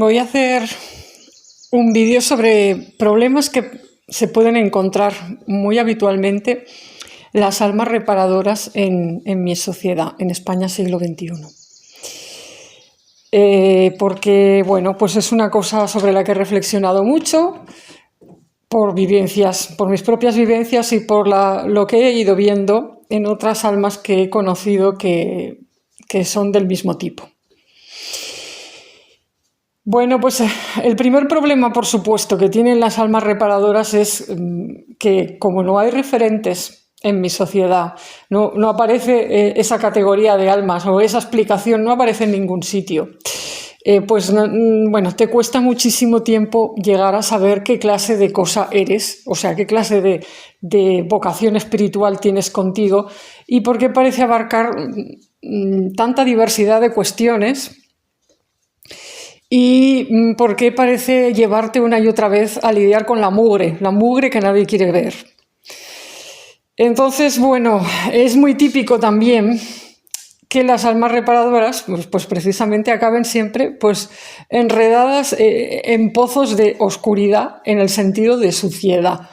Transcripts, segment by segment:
Voy a hacer un vídeo sobre problemas que se pueden encontrar muy habitualmente las almas reparadoras en mi sociedad, en España siglo XXI. Porque, bueno, pues es una cosa sobre la que he reflexionado mucho por vivencias, por mis propias vivencias y por lo que he ido viendo en otras almas que he conocido que son del mismo tipo. Bueno, pues el primer problema, por supuesto, que tienen las almas reparadoras es que, como no hay referentes en mi sociedad, no aparece esa categoría de almas o esa explicación, no aparece en ningún sitio. Bueno, te cuesta muchísimo tiempo llegar a saber qué clase de cosa eres, o sea, qué clase de vocación espiritual tienes contigo y por qué parece abarcar tanta diversidad de cuestiones. ¿Y por qué parece llevarte una y otra vez a lidiar con la mugre que nadie quiere ver? Entonces, bueno, es muy típico también que las almas reparadoras pues precisamente acaben siempre enredadas en pozos de oscuridad en el sentido de suciedad.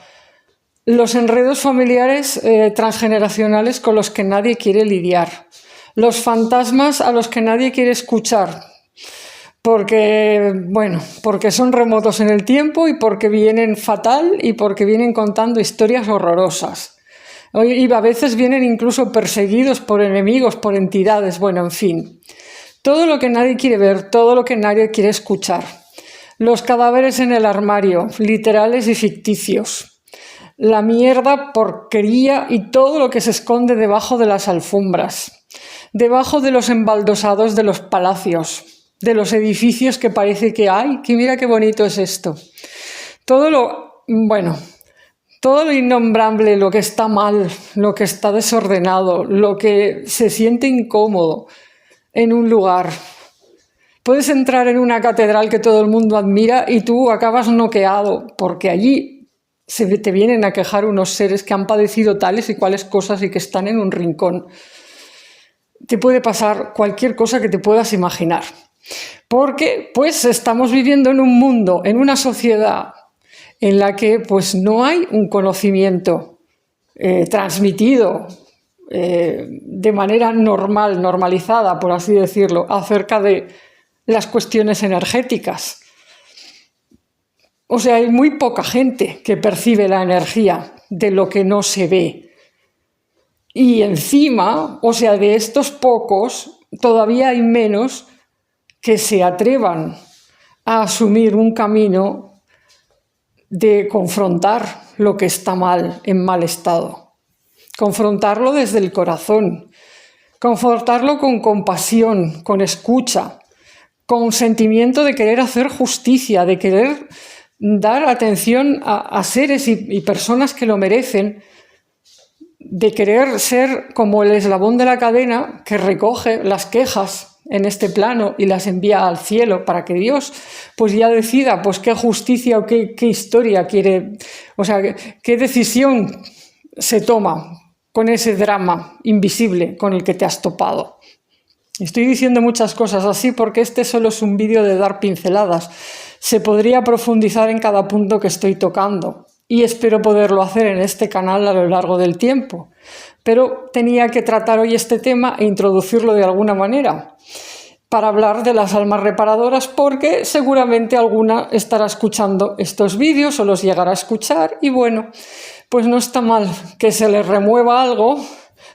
Los enredos familiares transgeneracionales con los que nadie quiere lidiar. Los fantasmas a los que nadie quiere escuchar. Porque son remotos en el tiempo y porque vienen fatal y porque vienen contando historias horrorosas. Y a veces vienen incluso perseguidos por enemigos, por entidades, bueno, en fin. Todo lo que nadie quiere ver, todo lo que nadie quiere escuchar. Los cadáveres en el armario, literales y ficticios. La mierda, porquería y todo lo que se esconde debajo de las alfombras. Debajo de los embaldosados de los palacios. De los edificios que parece que hay, que mira qué bonito es esto. Todo lo innombrable, lo que está mal, lo que está desordenado, lo que se siente incómodo en un lugar. Puedes entrar en una catedral que todo el mundo admira y tú acabas noqueado, porque allí te vienen a quejar unos seres que han padecido tales y cuales cosas y que están en un rincón. Te puede pasar cualquier cosa que te puedas imaginar. Porque estamos viviendo en un mundo, en una sociedad en la que no hay un conocimiento transmitido de manera normalizada, por así decirlo, acerca de las cuestiones energéticas. O sea, hay muy poca gente que percibe la energía de lo que no se ve. Y encima, de estos pocos, todavía hay menos que se atrevan a asumir un camino de confrontar lo que está mal, en mal estado. Confrontarlo desde el corazón, confrontarlo con compasión, con escucha, con sentimiento de querer hacer justicia, de querer dar atención a seres y personas que lo merecen, de querer ser como el eslabón de la cadena que recoge las quejas en este plano y las envía al cielo para que Dios ya decida qué justicia o qué historia quiere, qué decisión se toma con ese drama invisible con el que te has topado. Estoy diciendo muchas cosas así porque este solo es un vídeo de dar pinceladas. Se podría profundizar en cada punto que estoy tocando y espero poderlo hacer en este canal a lo largo del tiempo. Pero tenía que tratar hoy este tema e introducirlo de alguna manera para hablar de las almas reparadoras porque seguramente alguna estará escuchando estos vídeos o los llegará a escuchar y no está mal que se les remueva algo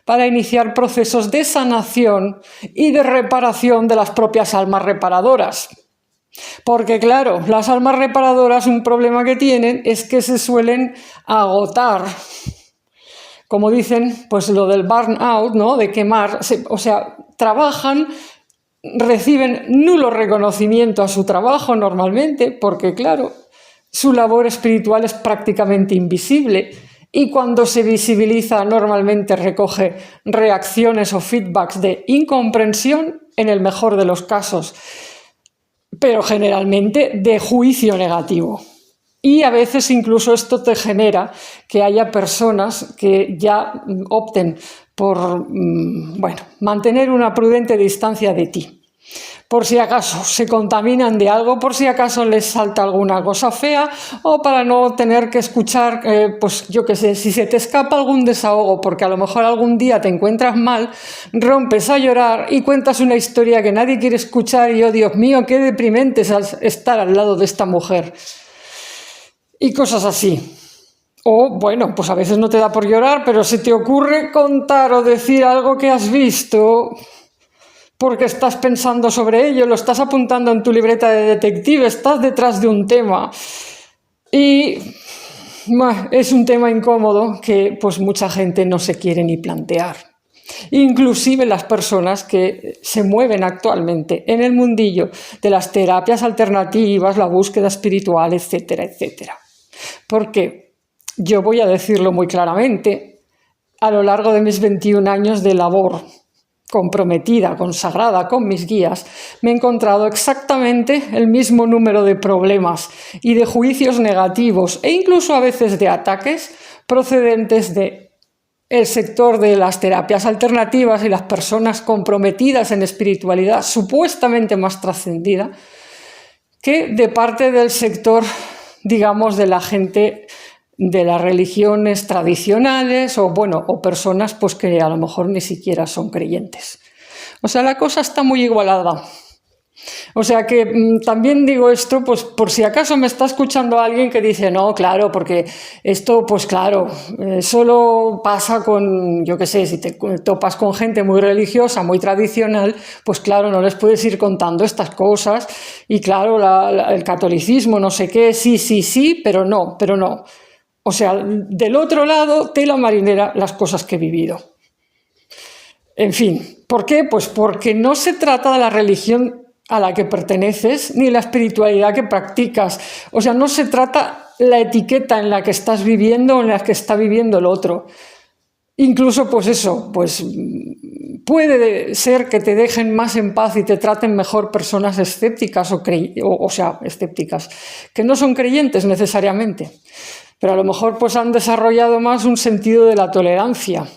para iniciar procesos de sanación y de reparación de las propias almas reparadoras. Porque claro, las almas reparadoras un problema que tienen es que se suelen agotar. Como dicen, lo del burnout, ¿no? De quemar, trabajan, reciben nulo reconocimiento a su trabajo normalmente, porque claro, su labor espiritual es prácticamente invisible y cuando se visibiliza normalmente recoge reacciones o feedbacks de incomprensión en el mejor de los casos, pero generalmente de juicio negativo. Y a veces incluso esto te genera que haya personas que ya opten por mantener una prudente distancia de ti. por si acaso se contaminan de algo, por si acaso les salta alguna cosa fea o para no tener que escuchar, pues yo qué sé, si se te escapa algún desahogo, porque a lo mejor algún día te encuentras mal, rompes a llorar y cuentas una historia que nadie quiere escuchar y, oh Dios mío, qué deprimente es estar al lado de esta mujer. Y cosas así. O, bueno, pues a veces no te da por llorar, pero se te ocurre contar o decir algo que has visto porque estás pensando sobre ello, lo estás apuntando en tu libreta de detective, estás detrás de un tema y es un tema incómodo que pues mucha gente no se quiere ni plantear. Inclusive las personas que se mueven actualmente en el mundillo de las terapias alternativas, la búsqueda espiritual, etcétera, etcétera. Porque yo voy a decirlo muy claramente, a lo largo de mis 21 años de labor comprometida, consagrada con mis guías, me he encontrado exactamente el mismo número de problemas y de juicios negativos e incluso a veces de ataques procedentes del sector de las terapias alternativas y las personas comprometidas en espiritualidad supuestamente más trascendida que de parte del sector, digamos, de la gente de las religiones tradicionales o personas pues que a lo mejor ni siquiera son creyentes. O sea, la cosa está muy igualada. O sea que también digo esto, pues por si acaso me está escuchando alguien que dice, no, claro, porque esto, pues claro, solo pasa con, yo qué sé, si te topas con gente muy religiosa, muy tradicional, pues claro, no les puedes ir contando estas cosas y claro, el catolicismo, no sé qué, sí, pero no. O sea, del otro lado, tela marinera las cosas que he vivido. En fin, ¿por qué? Pues porque no se trata de la religión a la que perteneces ni la espiritualidad que practicas. O sea, no se trata la etiqueta en la que estás viviendo o en la que está viviendo el otro. Incluso, pues eso, pues puede ser que te dejen más en paz y te traten mejor personas escépticas o sea, escépticas, que no son creyentes necesariamente. Pero a lo mejor pues han desarrollado más un sentido de la tolerancia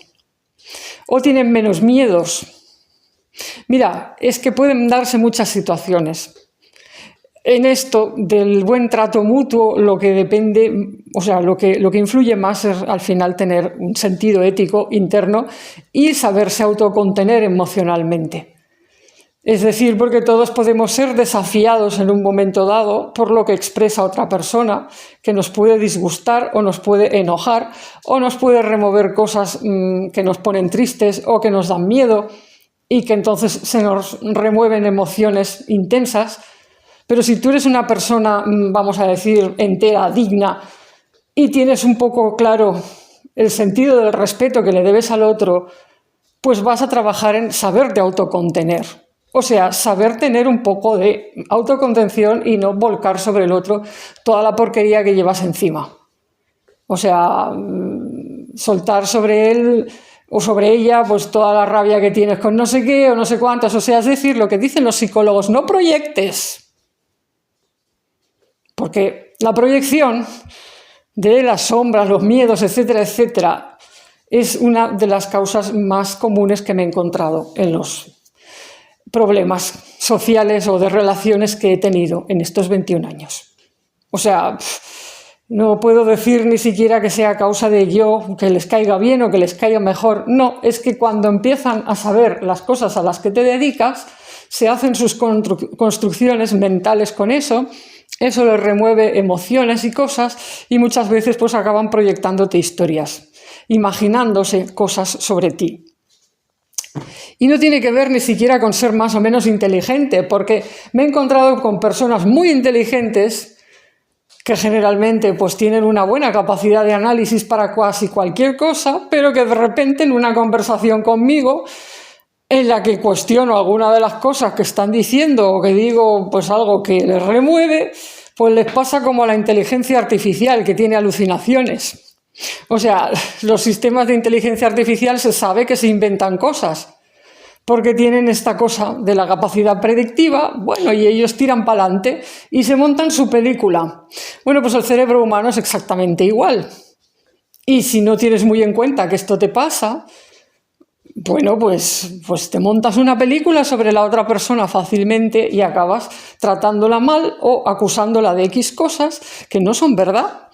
o tienen menos miedos. Mira, es que pueden darse muchas situaciones. En esto del buen trato mutuo lo que depende, o sea, lo que influye más es al final tener un sentido ético interno y saberse autocontener emocionalmente. Es decir, porque todos podemos ser desafiados en un momento dado por lo que expresa otra persona, que nos puede disgustar o nos puede enojar o nos puede remover cosas que nos ponen tristes o que nos dan miedo y que entonces se nos remueven emociones intensas. Pero si tú eres una persona, vamos a decir, entera, digna y tienes un poco claro el sentido del respeto que le debes al otro, pues vas a trabajar en saberte autocontener. O sea, saber tener un poco de autocontención y no volcar sobre el otro toda la porquería que llevas encima. O sea, soltar sobre él o sobre ella pues toda la rabia que tienes con no sé qué o no sé cuántos. O sea, es decir, lo que dicen los psicólogos, no proyectes. Porque la proyección de las sombras, los miedos, etcétera, etcétera, es una de las causas más comunes que me he encontrado en los problemas sociales o de relaciones que he tenido en estos 21 años. O sea, no puedo decir ni siquiera que sea causa de yo, que les caiga bien o que les caiga mejor. No, es que cuando empiezan a saber las cosas a las que te dedicas, se hacen sus construcciones mentales con eso les remueve emociones y cosas y muchas veces pues acaban proyectándote historias, imaginándose cosas sobre ti. Y no tiene que ver ni siquiera con ser más o menos inteligente, porque me he encontrado con personas muy inteligentes que generalmente pues tienen una buena capacidad de análisis para casi cualquier cosa, pero que de repente en una conversación conmigo en la que cuestiono alguna de las cosas que están diciendo o que digo pues algo que les remueve, pues les pasa como a la inteligencia artificial, que tiene alucinaciones. O sea, los sistemas de inteligencia artificial se sabe que se inventan cosas, porque tienen esta cosa de la capacidad predictiva, bueno, y ellos tiran para adelante y se montan su película. Bueno, pues el cerebro humano es exactamente igual. Y si no tienes muy en cuenta que esto te pasa, bueno, pues te montas una película sobre la otra persona fácilmente y acabas tratándola mal o acusándola de X cosas que no son verdad.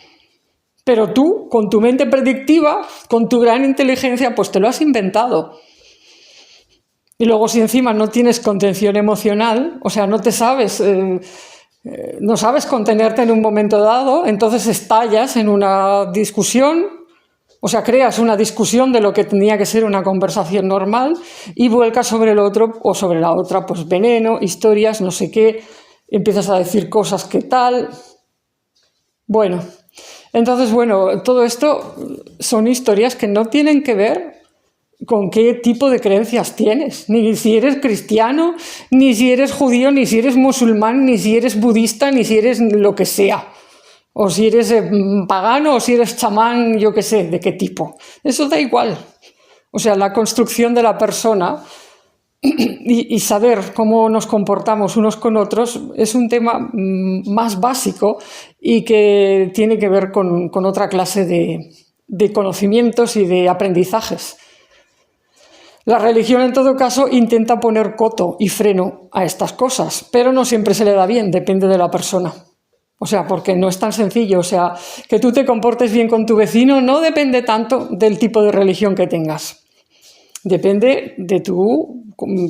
Pero tú, con tu mente predictiva, con tu gran inteligencia, pues te lo has inventado. Y luego si encima no tienes contención emocional, o sea, no sabes contenerte en un momento dado, entonces estallas en una discusión, o sea, creas una discusión de lo que tenía que ser una conversación normal y vuelcas sobre el otro o sobre la otra, pues veneno, historias, no sé qué, empiezas a decir cosas que tal. Bueno, entonces, bueno, todo esto son historias que no tienen que ver con qué tipo de creencias tienes, ni si eres cristiano, ni si eres judío, ni si eres musulmán, ni si eres budista, ni si eres lo que sea, o si eres pagano, o si eres chamán, yo qué sé, de qué tipo. Eso da igual. O sea, la construcción de la persona y saber cómo nos comportamos unos con otros es un tema más básico y que tiene que ver con otra clase de conocimientos y de aprendizajes. La religión, en todo caso, intenta poner coto y freno a estas cosas, pero no siempre se le da bien, depende de la persona. O sea, porque no es tan sencillo. O sea, que tú te comportes bien con tu vecino no depende tanto del tipo de religión que tengas. Depende de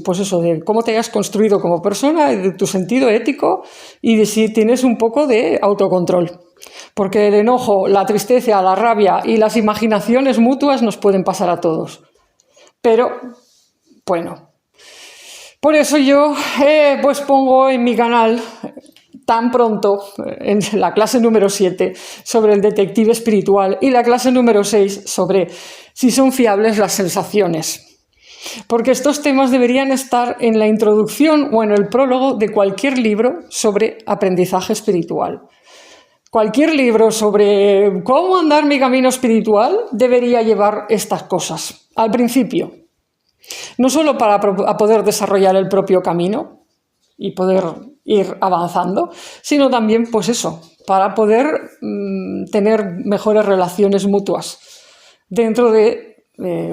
pues eso, de cómo te hayas construido como persona, de tu sentido ético y de si tienes un poco de autocontrol. Porque el enojo, la tristeza, la rabia y las imaginaciones mutuas nos pueden pasar a todos. Pero, bueno, por eso yo pues pongo en mi canal tan pronto, en la clase número 7, sobre el detective espiritual y la clase número 6 sobre si son fiables las sensaciones. Porque estos temas deberían estar en la introducción o en el prólogo de cualquier libro sobre aprendizaje espiritual. Cualquier libro sobre cómo andar mi camino espiritual debería llevar estas cosas al principio. No solo para poder desarrollar el propio camino y poder ir avanzando, sino también, pues eso, para poder tener mejores relaciones mutuas dentro de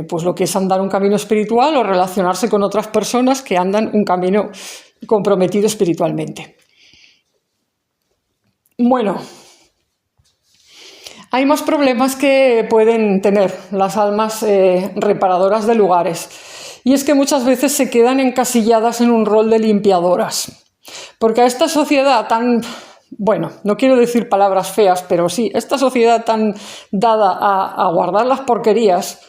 pues lo que es andar un camino espiritual o relacionarse con otras personas que andan un camino comprometido espiritualmente. Bueno, hay más problemas que pueden tener las almas reparadoras de lugares. Y es que muchas veces se quedan encasilladas en un rol de limpiadoras. Porque a esta sociedad tan, bueno, no quiero decir palabras feas, pero sí, esta sociedad tan dada a guardar las porquerías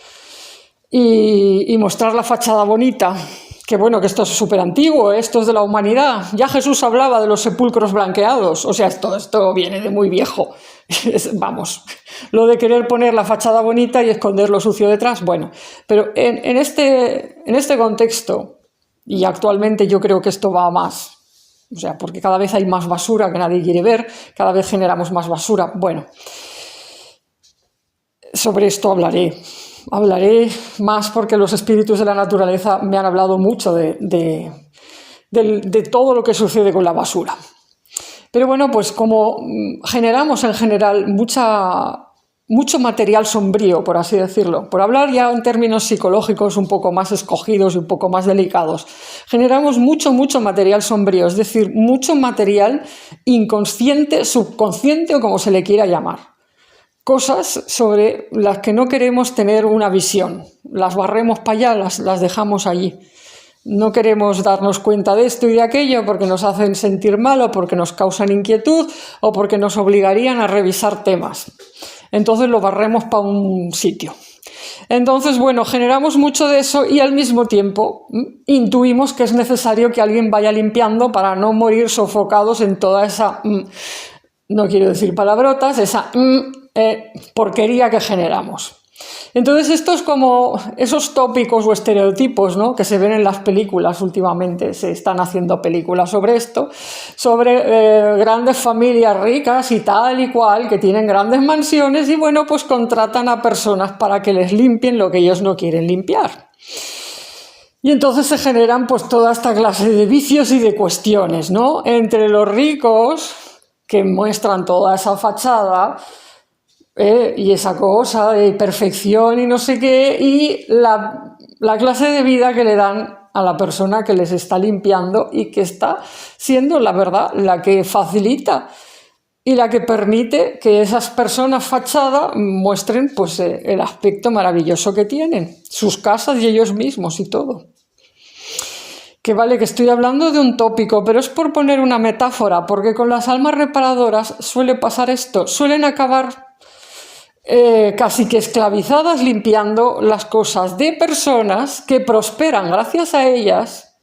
y mostrar la fachada bonita, que bueno, que esto es súper antiguo, esto es de la humanidad. Ya Jesús hablaba de los sepulcros blanqueados, o sea, esto viene de muy viejo. Vamos, lo de querer poner la fachada bonita y esconder lo sucio detrás, bueno, pero en este contexto, y actualmente yo creo que esto va a más, o sea, porque cada vez hay más basura que nadie quiere ver, cada vez generamos más basura, bueno, sobre esto hablaré más porque los espíritus de la naturaleza me han hablado mucho de todo lo que sucede con la basura. Pero bueno, pues como generamos en general mucho material sombrío, por así decirlo, por hablar ya en términos psicológicos un poco más escogidos y un poco más delicados, generamos mucho material sombrío, es decir, mucho material inconsciente, subconsciente o como se le quiera llamar. Cosas sobre las que no queremos tener una visión, las barremos para allá, las dejamos allí. No queremos darnos cuenta de esto y de aquello porque nos hacen sentir mal o porque nos causan inquietud o porque nos obligarían a revisar temas. Entonces lo barremos para un sitio. Entonces, bueno, generamos mucho de eso y al mismo tiempo intuimos que es necesario que alguien vaya limpiando para no morir sofocados en toda esa, no quiero decir palabrotas, esa porquería que generamos. Entonces esto es como esos tópicos o estereotipos, ¿no?, que se ven en las películas últimamente, se están haciendo películas sobre esto, sobre grandes familias ricas y tal y cual, que tienen grandes mansiones y bueno, pues contratan a personas para que les limpien lo que ellos no quieren limpiar. Y entonces se generan pues toda esta clase de vicios y de cuestiones, ¿no?, entre los ricos que muestran toda esa fachada y esa cosa de perfección y no sé qué, y la clase de vida que le dan a la persona que les está limpiando y que está siendo, la verdad, la que facilita y la que permite que esas personas fachada muestren pues, el aspecto maravilloso que tienen, sus casas y ellos mismos y todo. Que vale, que estoy hablando de un tópico, pero es por poner una metáfora, porque con las almas reparadoras suele pasar esto, suelen acabar casi que esclavizadas limpiando las cosas de personas que prosperan gracias a ellas,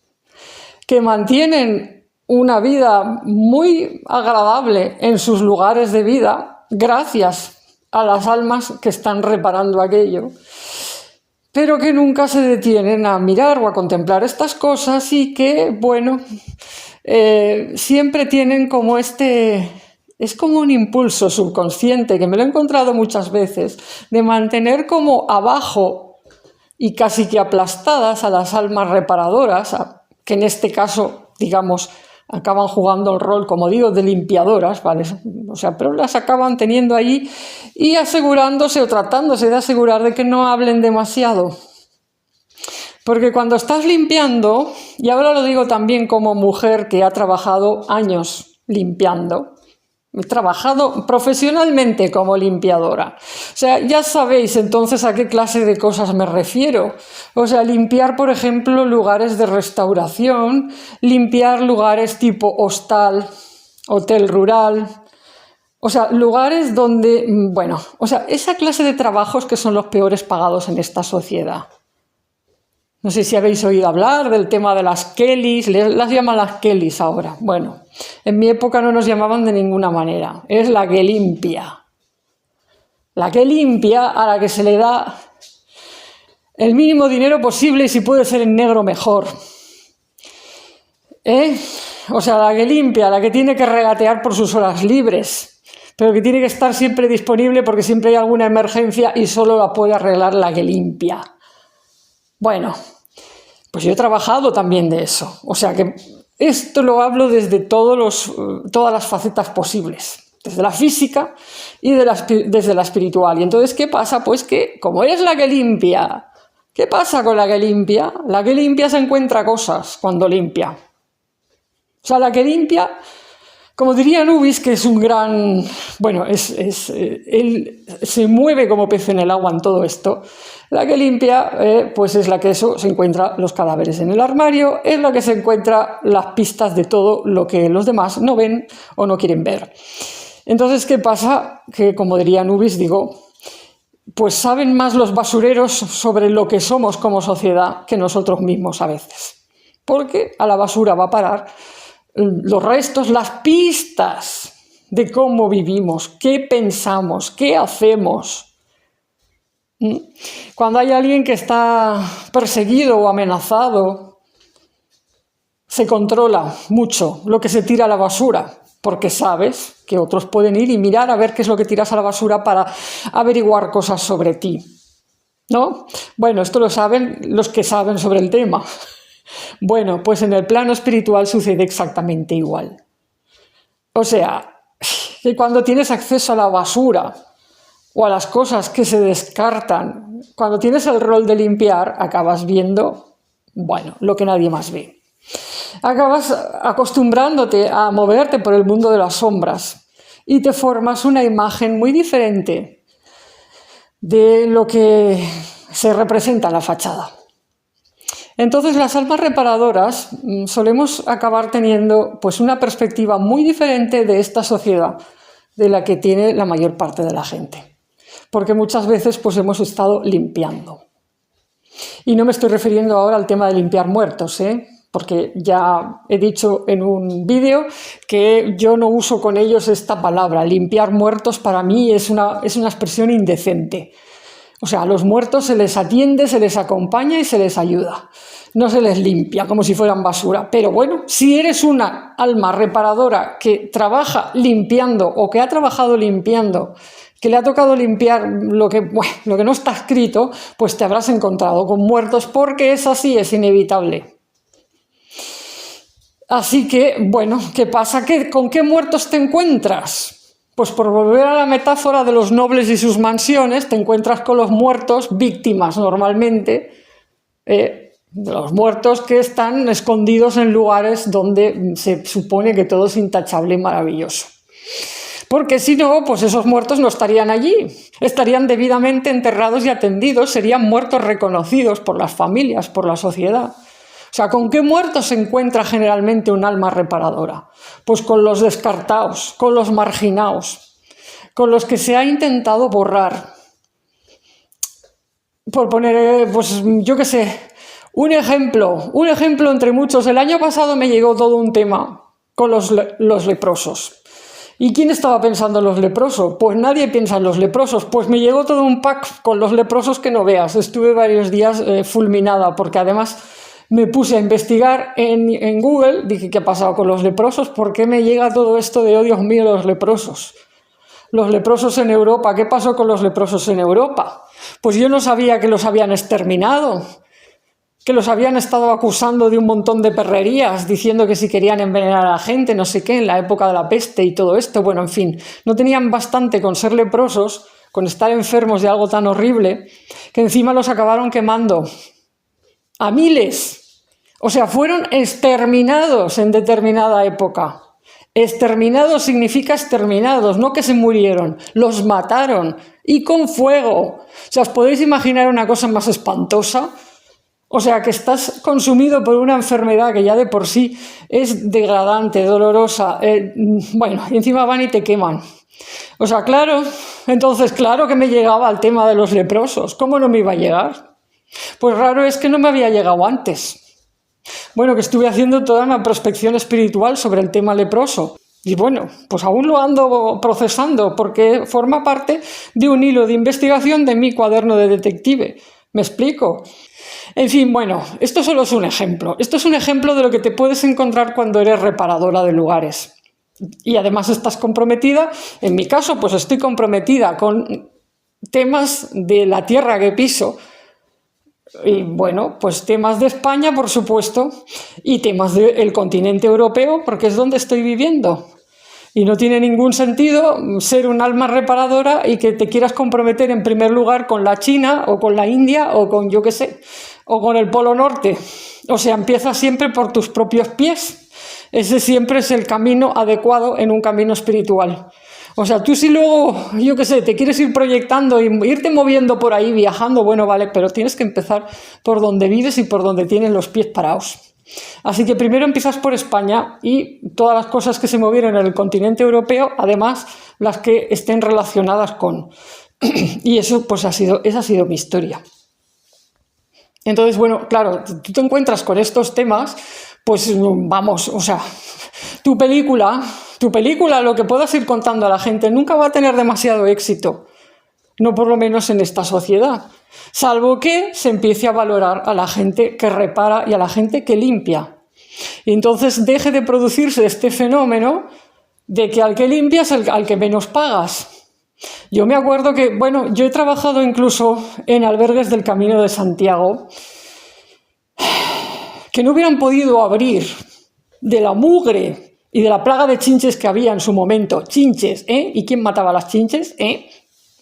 que mantienen una vida muy agradable en sus lugares de vida gracias a las almas que están reparando aquello, pero que nunca se detienen a mirar o a contemplar estas cosas y que, bueno, siempre tienen como es como un impulso subconsciente, que me lo he encontrado muchas veces, de mantener como abajo y casi que aplastadas a las almas reparadoras, que en este caso, digamos, acaban jugando el rol, como digo, de limpiadoras, ¿vale? O sea, pero las acaban teniendo ahí y asegurándose o tratándose de asegurar de que no hablen demasiado. Porque cuando estás limpiando, y ahora lo digo también como mujer que ha trabajado años limpiando, he trabajado profesionalmente como limpiadora. O sea, ya sabéis entonces a qué clase de cosas me refiero. O sea, limpiar, por ejemplo, lugares de restauración, limpiar lugares tipo hostal, hotel rural. O sea, lugares donde, bueno, o sea, esa clase de trabajos que son los peores pagados en esta sociedad. No sé si habéis oído hablar del tema de las Kellys, las llaman las Kellys ahora. Bueno, en mi época no nos llamaban de ninguna manera, es la que limpia. La que limpia, a la que se le da el mínimo dinero posible y si puede ser en negro mejor. O sea, la que limpia, la que tiene que regatear por sus horas libres, pero que tiene que estar siempre disponible porque siempre hay alguna emergencia y solo la puede arreglar la que limpia. Bueno, pues yo he trabajado también de eso, o sea que esto lo hablo desde todas las facetas posibles, desde la física y desde la espiritual. Y entonces, ¿qué pasa? Pues que, como es la que limpia, ¿qué pasa con la que limpia? La que limpia se encuentra cosas cuando limpia. O sea, la que limpia, como diría Nubis, que es un gran... Bueno, él se mueve como pez en el agua en todo esto. La que limpia, pues es la que se encuentra los cadáveres en el armario, es la que se encuentra las pistas de todo lo que los demás no ven o no quieren ver. Entonces, ¿qué pasa? Que, como diría Nubis, digo, pues saben más los basureros sobre lo que somos como sociedad que nosotros mismos a veces. Porque a la basura va a parar los restos, las pistas de cómo vivimos, qué pensamos, qué hacemos. Cuando hay alguien que está perseguido o amenazado, se controla mucho lo que se tira a la basura, porque sabes que otros pueden ir y mirar a ver qué es lo que tiras a la basura para averiguar cosas sobre ti, ¿no? Bueno, esto lo saben los que saben sobre el tema. Bueno, pues en el plano espiritual sucede exactamente igual. O sea, que cuando tienes acceso a la basura o a las cosas que se descartan, cuando tienes el rol de limpiar, acabas viendo, bueno, lo que nadie más ve. Acabas acostumbrándote a moverte por el mundo de las sombras y te formas una imagen muy diferente de lo que se representa en la fachada. Entonces, las almas reparadoras solemos acabar teniendo pues, una perspectiva muy diferente de esta sociedad de la que tiene la mayor parte de la gente. Porque muchas veces pues, hemos estado limpiando. Y no me estoy refiriendo ahora al tema de limpiar muertos, porque ya he dicho en un vídeo que yo no uso con ellos esta palabra. Limpiar muertos para mí es una expresión indecente. O sea, a los muertos se les atiende, se les acompaña y se les ayuda. No se les limpia como si fueran basura. Pero bueno, si eres una alma reparadora que trabaja limpiando o que ha trabajado limpiando, que le ha tocado limpiar lo que no está escrito, pues te habrás encontrado con muertos porque es así, es inevitable. Así que, bueno, ¿qué pasa? ¿Con qué muertos te encuentras? Pues por volver a la metáfora de los nobles y sus mansiones, te encuentras con los muertos, víctimas normalmente, de los muertos que están escondidos en lugares donde se supone que todo es intachable y maravilloso. Porque si no, pues esos muertos no estarían allí, estarían debidamente enterrados y atendidos, serían muertos reconocidos por las familias, por la sociedad. O sea, ¿con qué muertos se encuentra generalmente un alma reparadora? Pues con los descartados, con los marginados, con los que se ha intentado borrar. Por poner, pues yo qué sé, un ejemplo entre muchos. El año pasado me llegó todo un tema con los leprosos. ¿Y quién estaba pensando en los leprosos? Pues nadie piensa en los leprosos. Pues me llegó todo un pack con los leprosos que no veas. Estuve varios días fulminada, porque además me puse a investigar en Google. Dije, ¿qué ha pasado con los leprosos? ¿Por qué me llega todo esto de, oh Dios mío, los leprosos? Los leprosos en Europa. ¿Qué pasó con los leprosos en Europa? Pues yo no sabía que los habían exterminado, que los habían estado acusando de un montón de perrerías, diciendo que si querían envenenar a la gente, no sé qué, en la época de la peste y todo esto. Bueno, en fin, no tenían bastante con ser leprosos, con estar enfermos de algo tan horrible, que encima los acabaron quemando a miles. O sea, fueron exterminados en determinada época. Exterminados significa exterminados, no que se murieron, los mataron, y con fuego. O sea, ¿os podéis imaginar una cosa más espantosa? O sea, que estás consumido por una enfermedad que ya de por sí es degradante, dolorosa, bueno, y encima van y te queman. O sea, claro, entonces claro que me llegaba el tema de los leprosos. ¿Cómo no me iba a llegar? Pues raro es que no me había llegado antes. Bueno, que estuve haciendo toda una prospección espiritual sobre el tema leproso. Y bueno, pues aún lo ando procesando porque forma parte de un hilo de investigación de mi cuaderno de detective. ¿Me explico? En fin, bueno, esto solo es un ejemplo. Esto es un ejemplo de lo que te puedes encontrar cuando eres reparadora de lugares. Y además estás comprometida, en mi caso, pues estoy comprometida con temas de la tierra que piso. Y bueno, pues temas de España, por supuesto, y temas del continente europeo, porque es donde estoy viviendo. Y no tiene ningún sentido ser un alma reparadora y que te quieras comprometer en primer lugar con la China o con la India o con, yo qué sé, o con el Polo Norte. O sea, empieza siempre por tus propios pies. Ese siempre es el camino adecuado en un camino espiritual. O sea, tú si luego, yo qué sé, te quieres ir proyectando y irte moviendo por ahí, viajando, bueno, vale, pero tienes que empezar por donde vives y por donde tienes los pies parados. Así que primero empiezas por España y todas las cosas que se movieron en el continente europeo, además las que estén relacionadas con. Y eso, pues esa ha sido mi historia. Entonces, bueno, claro, tú te encuentras con estos temas, pues vamos, o sea, tu película, lo que puedas ir contando a la gente, nunca va a tener demasiado éxito. No por lo menos en esta sociedad, salvo que se empiece a valorar a la gente que repara y a la gente que limpia. Y entonces deje de producirse este fenómeno de que al que limpias, al que menos pagas. Yo me acuerdo que, bueno, yo he trabajado incluso en albergues del Camino de Santiago que no hubieran podido abrir de la mugre y de la plaga de chinches que había en su momento. Chinches, ¿eh? ¿Y quién mataba a las chinches?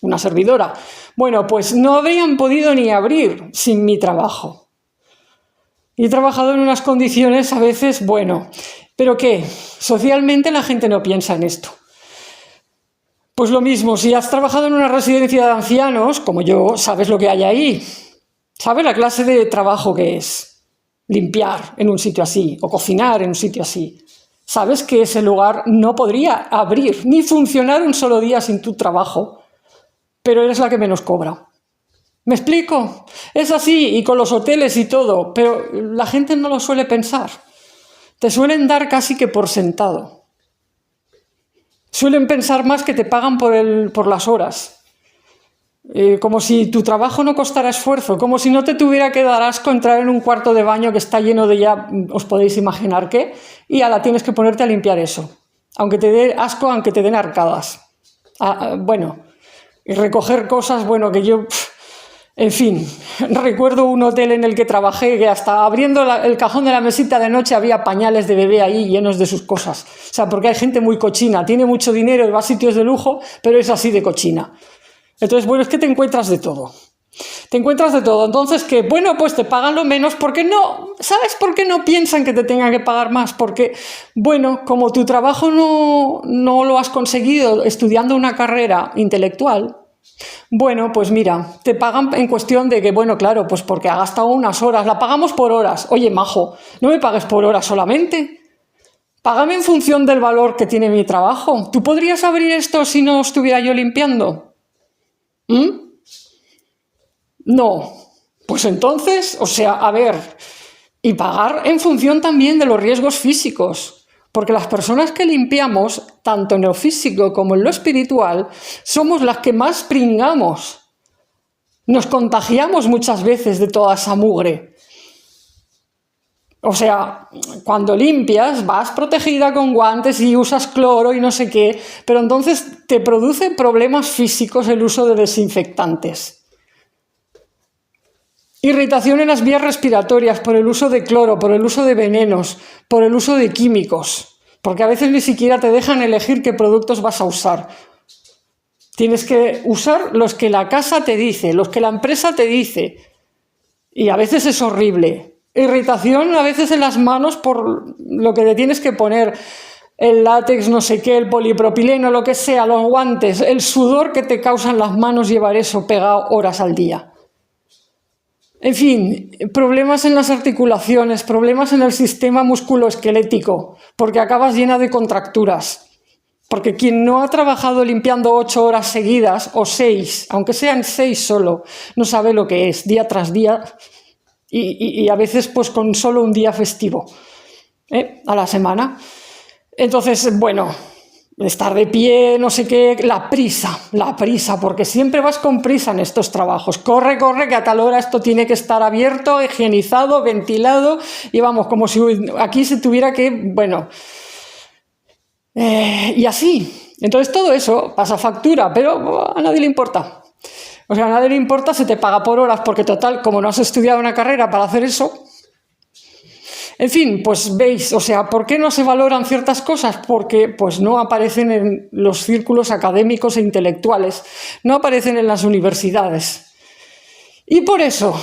Una servidora. Bueno, pues no habrían podido ni abrir sin mi trabajo. Y he trabajado en unas condiciones a veces, bueno, ¿pero qué? Socialmente la gente no piensa en esto. Pues lo mismo, si has trabajado en una residencia de ancianos, como yo, sabes lo que hay ahí. Sabes la clase de trabajo que es limpiar en un sitio así o cocinar en un sitio así. Sabes que ese lugar no podría abrir ni funcionar un solo día sin tu trabajo, pero eres la que menos cobra. ¿Me explico? Es así, y con los hoteles y todo, pero la gente no lo suele pensar. Te suelen dar casi que por sentado. Suelen pensar más que te pagan por las horas. Como si tu trabajo no costara esfuerzo, como si no te tuviera que dar asco entrar en un cuarto de baño que está lleno de ya, os podéis imaginar qué, y ahora tienes que ponerte a limpiar eso. Aunque te dé asco, aunque te den arcadas. Bueno, y recoger cosas, bueno, que yo... En fin, recuerdo un hotel en el que trabajé que hasta abriendo el cajón de la mesita de noche había pañales de bebé ahí llenos de sus cosas. O sea, porque hay gente muy cochina, tiene mucho dinero y va a sitios de lujo, pero es así de cochina. Entonces, bueno, es que te encuentras de todo. te encuentras de todo. Entonces, que bueno, pues te pagan lo menos porque no, ¿sabes por qué no piensan que te tengan que pagar más? Porque, bueno, como tu trabajo no lo has conseguido estudiando una carrera intelectual, bueno, pues mira, te pagan en cuestión de que, bueno, claro, pues porque ha gastado unas horas, la pagamos por horas. Oye, majo, no me pagues por horas solamente. Págame en función del valor que tiene mi trabajo. ¿Tú podrías abrir esto si no estuviera yo limpiando? ¿Mm? No. Pues entonces, o sea, a ver, y pagar en función también de los riesgos físicos. Porque las personas que limpiamos, tanto en lo físico como en lo espiritual, somos las que más pringamos. Nos contagiamos muchas veces de toda esa mugre. O sea, cuando limpias vas protegida con guantes y usas cloro y no sé qué, pero entonces te produce problemas físicos el uso de desinfectantes. Irritación en las vías respiratorias por el uso de cloro, por el uso de venenos, por el uso de químicos, porque a veces ni siquiera te dejan elegir qué productos vas a usar. Tienes que usar los que la casa te dice, los que la empresa te dice, y a veces es horrible. Irritación a veces en las manos por lo que te tienes que poner, el látex, no sé qué, el polipropileno, lo que sea, los guantes, el sudor que te causan las manos llevar eso pegado horas al día. En fin, problemas en las articulaciones, problemas en el sistema musculoesquelético, porque acabas llena de contracturas. Porque quien no ha trabajado limpiando 8 horas seguidas, o 6, aunque sean 6 solo, no sabe lo que es, día tras día, y a veces pues con solo un día festivo a la semana. Entonces, bueno, estar de pie, no sé qué, la prisa, porque siempre vas con prisa en estos trabajos. Corre, que a tal hora esto tiene que estar abierto, higienizado, ventilado, y vamos, como si aquí se tuviera que, bueno, y así. Entonces todo eso pasa factura, pero a nadie le importa. O sea, a nadie le importa, se te paga por horas, porque total, como no has estudiado una carrera para hacer eso. En fin, pues veis, o sea, ¿por qué no se valoran ciertas cosas? Porque pues no aparecen en los círculos académicos e intelectuales, no aparecen en las universidades. Y por eso,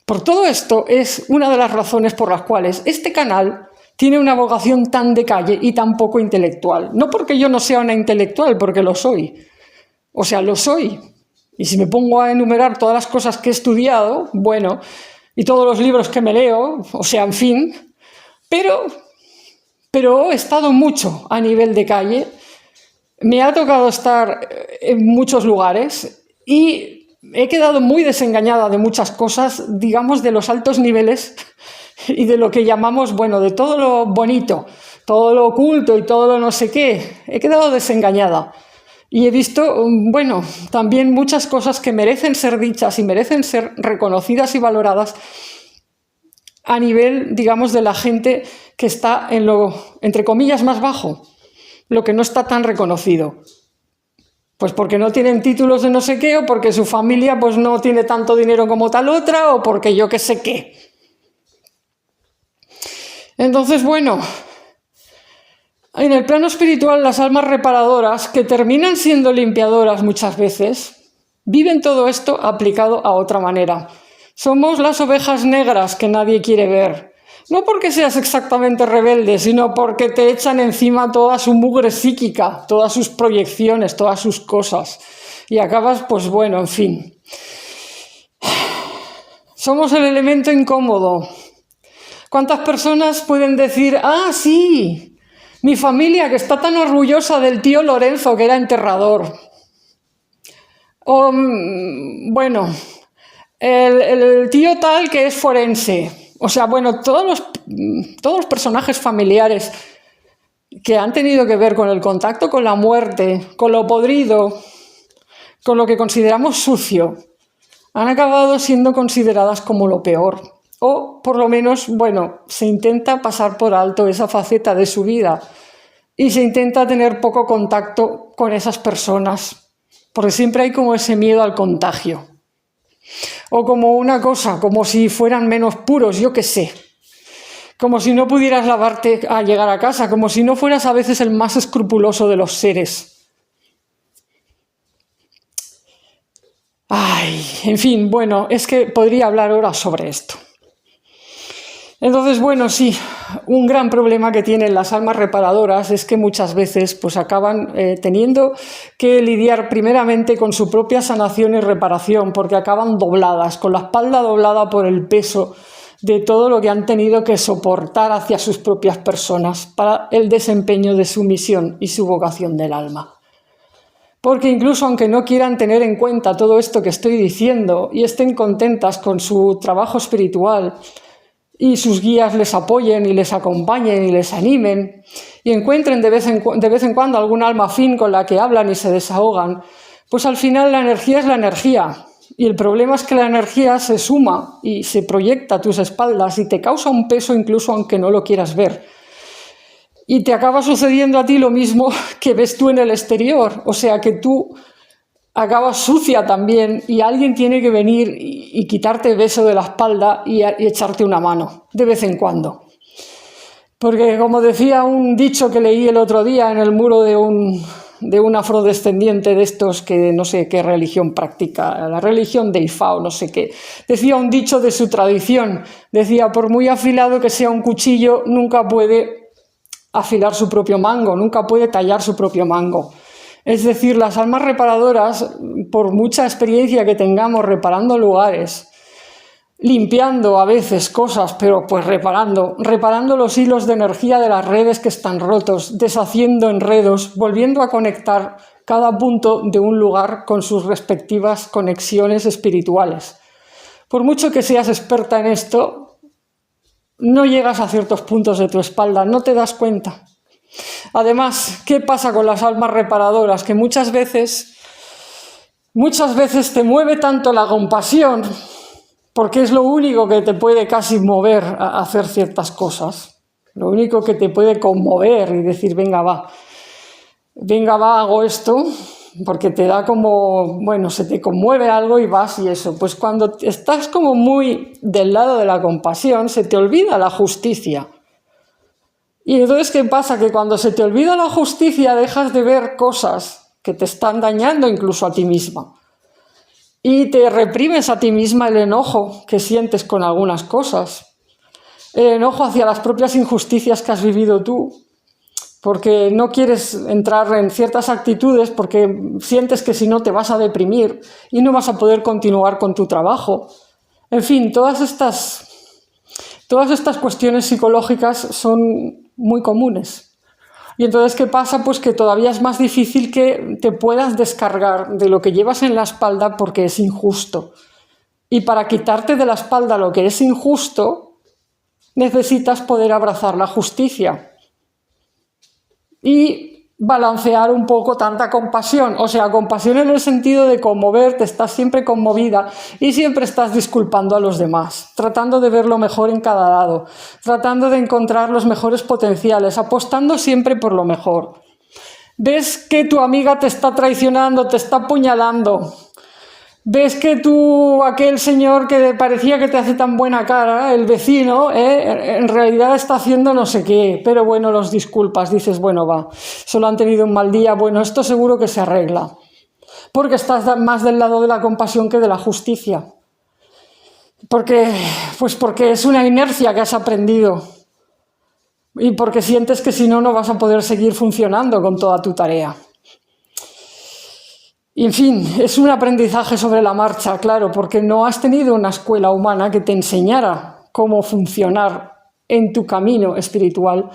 por todo esto, es una de las razones por las cuales este canal tiene una vocación tan de calle y tan poco intelectual. No porque yo no sea una intelectual, porque lo soy. O sea, lo soy. Y si me pongo a enumerar todas las cosas que he estudiado, bueno, y todos los libros que me leo, o sea, en fin, pero he estado mucho a nivel de calle, me ha tocado estar en muchos lugares y he quedado muy desengañada de muchas cosas, digamos, de los altos niveles y de lo que llamamos, bueno, de todo lo bonito, todo lo oculto y todo lo no sé qué. He quedado desengañada. Y he visto, bueno, también muchas cosas que merecen ser dichas y merecen ser reconocidas y valoradas a nivel, digamos, de la gente que está en lo, entre comillas, más bajo, lo que no está tan reconocido. Pues porque no tienen títulos de no sé qué, o porque su familia pues no tiene tanto dinero como tal otra, o porque yo qué sé qué. Entonces, bueno, en el plano espiritual, las almas reparadoras, que terminan siendo limpiadoras muchas veces, viven todo esto aplicado a otra manera. Somos las ovejas negras que nadie quiere ver. No porque seas exactamente rebelde, sino porque te echan encima toda su mugre psíquica, todas sus proyecciones, todas sus cosas. Y acabas, pues bueno, en fin. Somos el elemento incómodo. ¿Cuántas personas pueden decir, ah, sí, mi familia que está tan orgullosa del tío Lorenzo que era enterrador? O, bueno, el tío tal que es forense. O sea, bueno, todos los personajes familiares que han tenido que ver con el contacto con la muerte, con lo podrido, con lo que consideramos sucio, han acabado siendo consideradas como lo peor. O, por lo menos, bueno, se intenta pasar por alto esa faceta de su vida y se intenta tener poco contacto con esas personas, porque siempre hay como ese miedo al contagio. O como una cosa, como si fueran menos puros, yo qué sé. Como si no pudieras lavarte al llegar a casa, como si no fueras a veces el más escrupuloso de los seres. Ay, en fin, bueno, es que podría hablar horas sobre esto. Entonces, bueno, sí, un gran problema que tienen las almas reparadoras es que muchas veces pues acaban teniendo que lidiar primeramente con su propia sanación y reparación, porque acaban dobladas, con la espalda doblada por el peso de todo lo que han tenido que soportar hacia sus propias personas para el desempeño de su misión y su vocación del alma. Porque incluso aunque no quieran tener en cuenta todo esto que estoy diciendo y estén contentas con su trabajo espiritual, y sus guías les apoyen y les acompañen y les animen, y encuentren de vez en cuando algún alma afín con la que hablan y se desahogan, pues al final la energía es la energía. Y el problema es que la energía se suma y se proyecta a tus espaldas y te causa un peso incluso aunque no lo quieras ver. Y te acaba sucediendo a ti lo mismo que ves tú en el exterior, o sea que tú acabas sucia también y alguien tiene que venir y quitarte el beso de la espalda y echarte una mano de vez en cuando. Porque como decía un dicho que leí el otro día en el muro de un afrodescendiente de estos que no sé qué religión practica, la religión de Ifá o no sé qué, decía un dicho de su tradición, decía, por muy afilado que sea un cuchillo, nunca puede afilar su propio mango, nunca puede tallar su propio mango. Es decir, las almas reparadoras, por mucha experiencia que tengamos reparando lugares, limpiando a veces cosas, pero pues reparando los hilos de energía de las redes que están rotos, deshaciendo enredos, volviendo a conectar cada punto de un lugar con sus respectivas conexiones espirituales. Por mucho que seas experta en esto, no llegas a ciertos puntos de tu espalda, no te das cuenta. Además, ¿qué pasa con las almas reparadoras? Que muchas veces te mueve tanto la compasión, porque es lo único que te puede casi mover a hacer ciertas cosas, lo único que te puede conmover y decir, venga va, hago esto, porque te da como, bueno, se te conmueve algo y vas y eso. Pues cuando estás como muy del lado de la compasión, se te olvida la justicia. Y entonces, ¿qué pasa? Que cuando se te olvida la justicia dejas de ver cosas que te están dañando incluso a ti misma. Y te reprimes a ti misma el enojo que sientes con algunas cosas. El enojo hacia las propias injusticias que has vivido tú. Porque no quieres entrar en ciertas actitudes porque sientes que si no te vas a deprimir y no vas a poder continuar con tu trabajo. En fin, todas estas cuestiones psicológicas son muy comunes. Y entonces, ¿qué pasa? Pues que todavía es más difícil que te puedas descargar de lo que llevas en la espalda porque es injusto. Y para quitarte de la espalda lo que es injusto, necesitas poder abrazar la justicia y balancear un poco tanta compasión, o sea, compasión en el sentido de conmoverte, estás siempre conmovida y siempre estás disculpando a los demás, tratando de ver lo mejor en cada lado, tratando de encontrar los mejores potenciales, apostando siempre por lo mejor. Ves que tu amiga te está traicionando, te está apuñalando. Ves que aquel señor que parecía que te hace tan buena cara, el vecino, en realidad está haciendo no sé qué, pero bueno, los disculpas, dices, bueno, va, solo han tenido un mal día, bueno, esto seguro que se arregla, porque estás más del lado de la compasión que de la justicia, porque es una inercia que has aprendido y porque sientes que si no, no vas a poder seguir funcionando con toda tu tarea. Y en fin, es un aprendizaje sobre la marcha, claro, porque no has tenido una escuela humana que te enseñara cómo funcionar en tu camino espiritual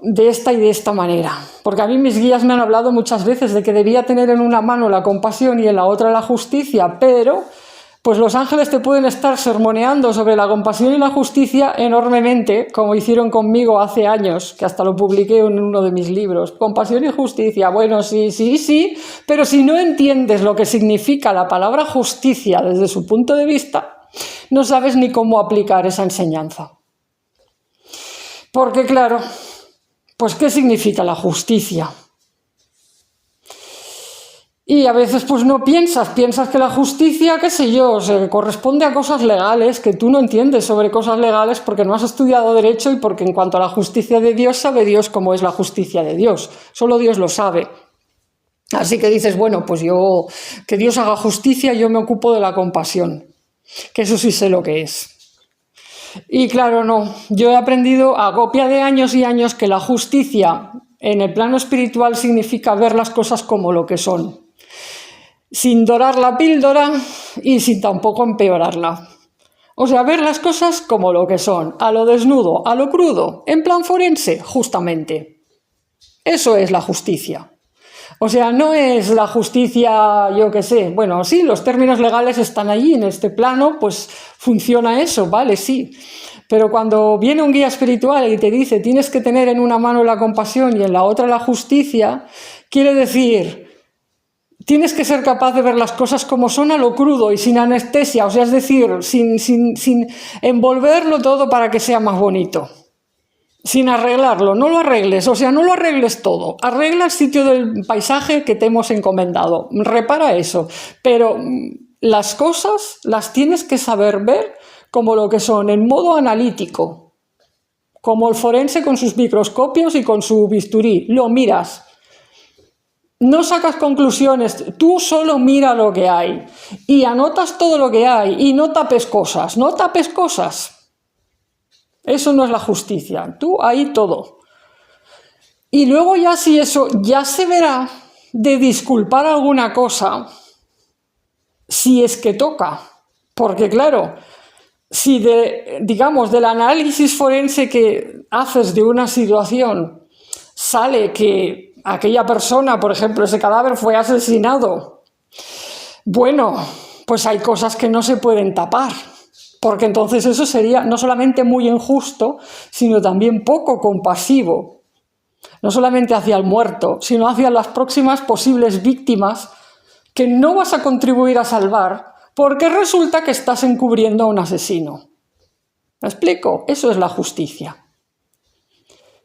de esta y de esta manera. Porque a mí mis guías me han hablado muchas veces de que debía tener en una mano la compasión y en la otra la justicia, pero pues los ángeles te pueden estar sermoneando sobre la compasión y la justicia enormemente, como hicieron conmigo hace años, que hasta lo publiqué en uno de mis libros. Compasión y justicia, bueno, sí, pero si no entiendes lo que significa la palabra justicia desde su punto de vista, no sabes ni cómo aplicar esa enseñanza. Porque claro, pues ¿qué significa la justicia? Y a veces pues no piensas que la justicia, qué sé yo, corresponde a cosas legales que tú no entiendes sobre cosas legales porque no has estudiado derecho y porque en cuanto a la justicia de Dios sabe Dios cómo es la justicia de Dios, solo Dios lo sabe. Así que dices, bueno, pues que Dios haga justicia, yo me ocupo de la compasión, que eso sí sé lo que es. Y claro, no, yo he aprendido a copia de años y años que la justicia en el plano espiritual significa ver las cosas como lo que son, sin dorar la píldora y sin tampoco empeorarla. O sea, ver las cosas como lo que son, a lo desnudo, a lo crudo, en plan forense, justamente. Eso es la justicia. O sea, no es la justicia, yo qué sé, bueno, sí, los términos legales están allí, en este plano, pues funciona eso, vale, sí. Pero cuando viene un guía espiritual y te dice tienes que tener en una mano la compasión y en la otra la justicia, quiere decir, tienes que ser capaz de ver las cosas como son a lo crudo y sin anestesia, o sea, es decir, sin envolverlo todo para que sea más bonito. Sin arreglarlo, no lo arregles, o sea, no lo arregles todo, arregla el sitio del paisaje que te hemos encomendado, repara eso, pero las cosas las tienes que saber ver como lo que son, en modo analítico, como el forense con sus microscopios y con su bisturí, lo miras, no sacas conclusiones, tú solo mira lo que hay y anotas todo lo que hay y no tapes cosas, no tapes cosas. Eso no es la justicia, tú ahí todo. Y luego ya si eso ya se verá de disculpar alguna cosa, si es que toca. Porque claro, si digamos del análisis forense que haces de una situación sale que aquella persona, por ejemplo, ese cadáver fue asesinado, bueno, pues hay cosas que no se pueden tapar. Porque entonces eso sería no solamente muy injusto, sino también poco compasivo. No solamente hacia el muerto, sino hacia las próximas posibles víctimas que no vas a contribuir a salvar porque resulta que estás encubriendo a un asesino. ¿Me explico? Eso es la justicia.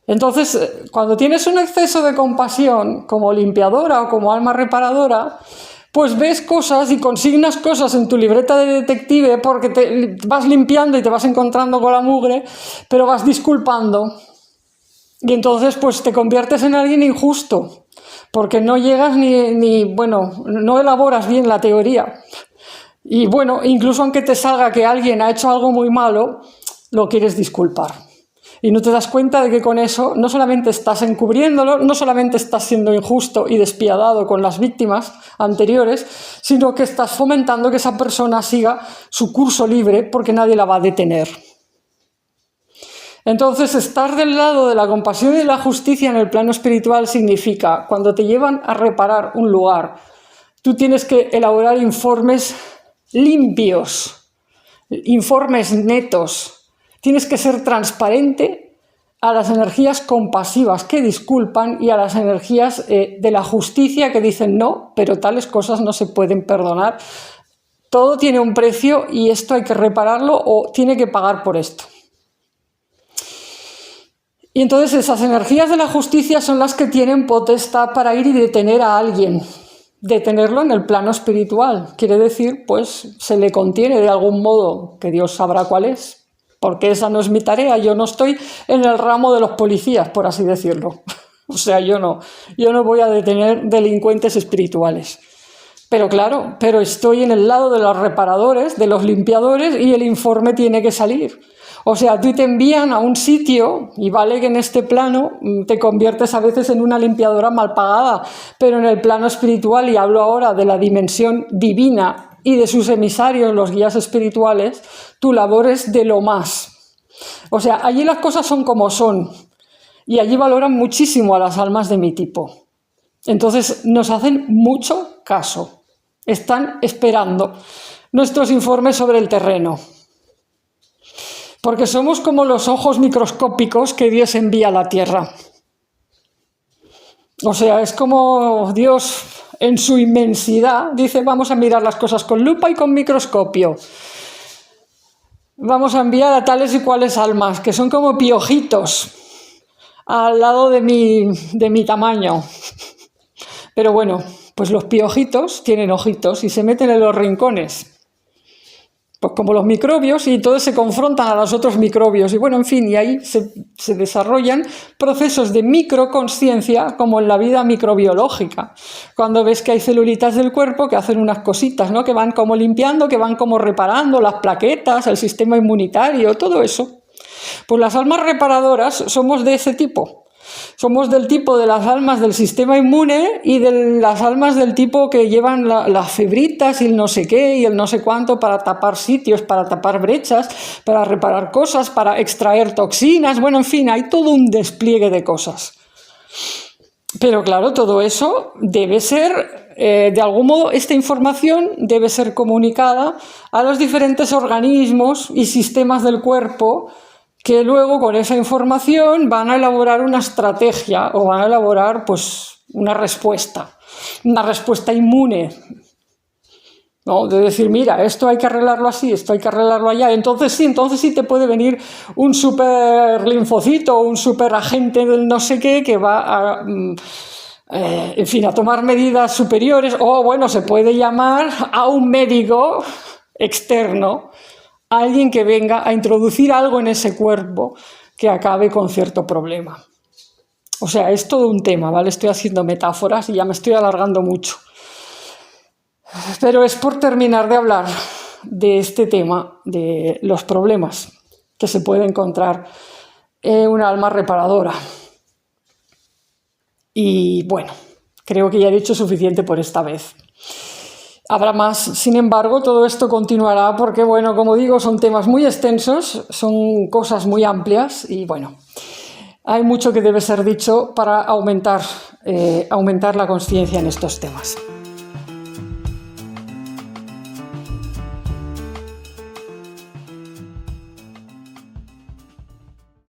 Entonces, cuando tienes un exceso de compasión como limpiadora o como alma reparadora, pues ves cosas y consignas cosas en tu libreta de detective porque te vas limpiando y te vas encontrando con la mugre, pero vas disculpando. Y entonces pues te conviertes en alguien injusto, porque no llegas no elaboras bien la teoría. Y bueno, incluso aunque te salga que alguien ha hecho algo muy malo, lo quieres disculpar. Y no te das cuenta de que con eso no solamente estás encubriéndolo, no solamente estás siendo injusto y despiadado con las víctimas anteriores, sino que estás fomentando que esa persona siga su curso libre porque nadie la va a detener. Entonces, estar del lado de la compasión y de la justicia en el plano espiritual significa, cuando te llevan a reparar un lugar, tú tienes que elaborar informes limpios, informes netos. Tienes que ser transparente a las energías compasivas que disculpan y a las energías de la justicia que dicen no, pero tales cosas no se pueden perdonar. Todo tiene un precio y esto hay que repararlo o tiene que pagar por esto. Y entonces esas energías de la justicia son las que tienen potestad para ir y detener a alguien, detenerlo en el plano espiritual. Quiere decir, pues se le contiene de algún modo, que Dios sabrá cuál es. Porque esa no es mi tarea, yo no estoy en el ramo de los policías, por así decirlo. O sea, yo no voy a detener delincuentes espirituales. Pero claro, estoy en el lado de los reparadores, de los limpiadores, y el informe tiene que salir. O sea, tú te envían a un sitio, y vale que en este plano te conviertes a veces en una limpiadora mal pagada, pero en el plano espiritual, y hablo ahora de la dimensión divina, y de sus emisarios, los guías espirituales, tu labor es de lo más. O sea, allí las cosas son como son y allí valoran muchísimo a las almas de mi tipo. Entonces nos hacen mucho caso. Están esperando nuestros informes sobre el terreno. Porque somos como los ojos microscópicos que Dios envía a la tierra. O sea, es como Dios en su inmensidad dice, vamos a mirar las cosas con lupa y con microscopio. Vamos a enviar a tales y cuales almas, que son como piojitos al lado de mi tamaño. Pero bueno, pues los piojitos tienen ojitos y se meten en los rincones. pues como los microbios, y todos se confrontan a los otros microbios. Y bueno, en fin, y ahí se desarrollan procesos de microconsciencia, como en la vida microbiológica. Cuando ves que hay celulitas del cuerpo que hacen unas cositas, ¿no? Que van como limpiando, que van como reparando las plaquetas, el sistema inmunitario, todo eso. Pues las almas reparadoras somos de ese tipo. Somos del tipo de las almas del sistema inmune y de las almas del tipo que llevan las fibritas y el no sé qué y el no sé cuánto para tapar sitios, para tapar brechas, para reparar cosas, para extraer toxinas. Bueno, en fin, hay todo un despliegue de cosas. Pero claro, todo eso debe ser, de algún modo, esta información debe ser comunicada a los diferentes organismos y sistemas del cuerpo, que luego con esa información van a elaborar una estrategia o van a elaborar pues una respuesta inmune, ¿no? De decir, mira, esto hay que arreglarlo así, esto hay que arreglarlo allá. Entonces sí te puede venir un super linfocito o un super agente del no sé qué que va a, en fin, a tomar medidas superiores, o bueno, se puede llamar a un médico externo, alguien que venga a introducir algo en ese cuerpo que acabe con cierto problema. O sea, es todo un tema, ¿vale? Estoy haciendo metáforas y ya me estoy alargando mucho. Pero es por terminar de hablar de este tema, de los problemas que se puede encontrar en un alma reparadora. Y bueno, creo que ya he dicho suficiente por esta vez. Habrá más, sin embargo, todo esto continuará porque, bueno, como digo, son temas muy extensos, son cosas muy amplias y, bueno, hay mucho que debe ser dicho para aumentar la consciencia en estos temas.